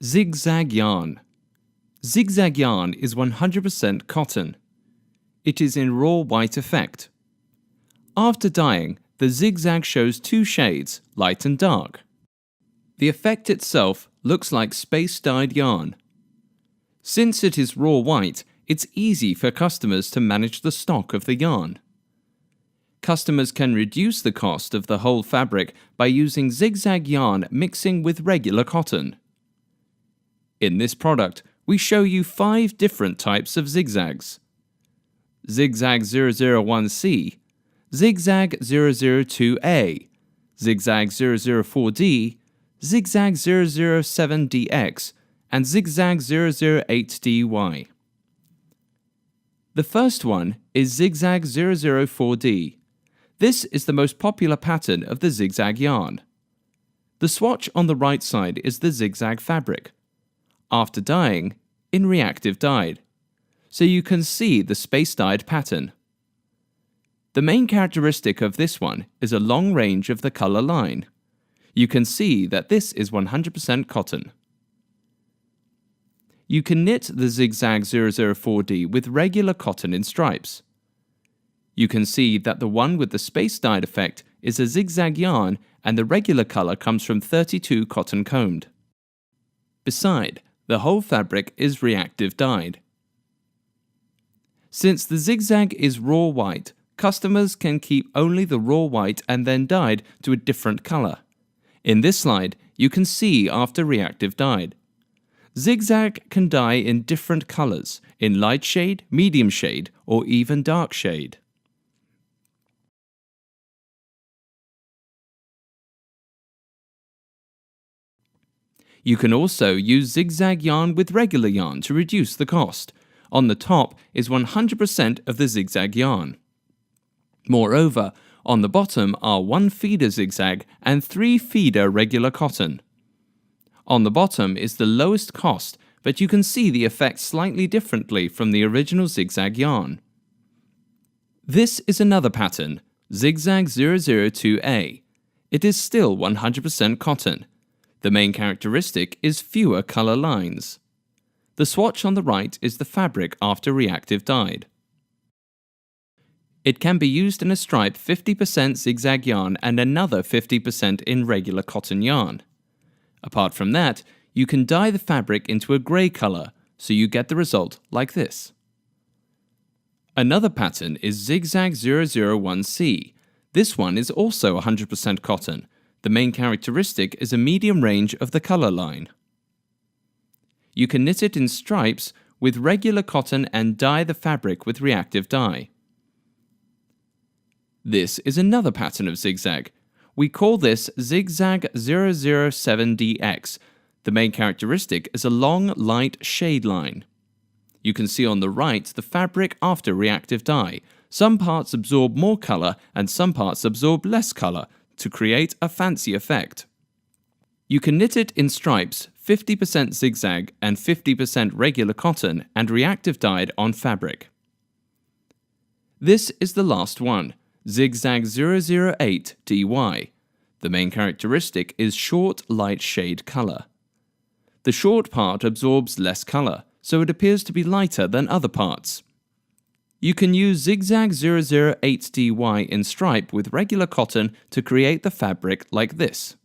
Zigzag yarn. Zigzag yarn is 100% cotton. It is in raw white effect. After dyeing, the zigzag shows two shades, light and dark. The effect itself looks like space-dyed yarn. Since it is raw white, it's easy for customers to manage the stock of the yarn. Customers can reduce the cost of the whole fabric by using zigzag yarn mixing with regular cotton. In this product, we show you 5 different types of zigzags: Zigzag 001C, Zigzag 002A, Zigzag 004D, Zigzag 007DX, and Zigzag 008DY. The first one is Zigzag 004D. This is the most popular pattern of the zigzag yarn. The swatch on the right side is the zigzag fabric. After dyeing, in reactive dyed, so you can see the space-dyed pattern. The main characteristic of this one is a long range of the color line. You can see that this is 100% cotton. You can knit the Zigzag 004D with regular cotton in stripes. You can see that the one with the space-dyed effect is a zigzag yarn and the regular color comes from 32 cotton combed. Beside, the whole fabric is reactive dyed. Since the zigzag is raw white, customers can keep only the raw white and then dyed to a different color. In this slide, you can see after reactive dyed. Zigzag can dye in different colors, in light shade, medium shade, or even dark shade. You can also use zigzag yarn with regular yarn to reduce the cost. On the top is 100% of the zigzag yarn. Moreover, on the bottom are 1 feeder zigzag and 3 feeder regular cotton. On the bottom is the lowest cost, but you can see the effect slightly differently from the original zigzag yarn. This is another pattern, Zigzag 002A. It is still 100% cotton. The main characteristic is fewer color lines. The swatch on the right is the fabric after reactive dyed. It can be used in a stripe 50% zigzag yarn and another 50% in regular cotton yarn. Apart from that, you can dye the fabric into a grey color, so you get the result like this. Another pattern is Zigzag 001C. This one is also 100% cotton. The main characteristic is a medium range of the color line. You can knit it in stripes with regular cotton and dye the fabric with reactive dye. This is another pattern of zigzag. We call this Zigzag 007DX. The main characteristic is a long, light shade line. You can see on the right the fabric after reactive dye. Some parts absorb more color and some parts absorb less color to create a fancy effect. You can knit it in stripes 50% zigzag and 50% regular cotton and reactive dyed on fabric. This is the last one, Zigzag 008DY. The main characteristic is short light shade color. The short part absorbs less color, so it appears to be lighter than other parts. You can use Zigzag 008DY in stripe with regular cotton to create the fabric like this.